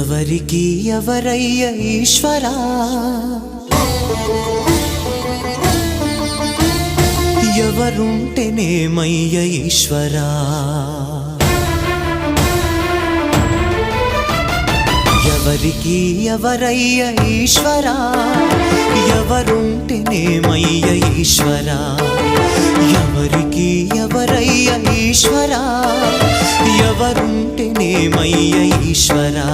ఎవరికి ఎవరయ్య ఈశ్వరా ఎవరుంటేనేమయ్య ఈశ్వరా ఎవరికి ఎవరయ్య ఈశ్వరా ఎవరుంటేనేమయ్య ఈశ్వరా ఎవరికి ఎవరయ్య ఈశ్వరా ఎవరుంటేనేమయ్య ఈశ్వరా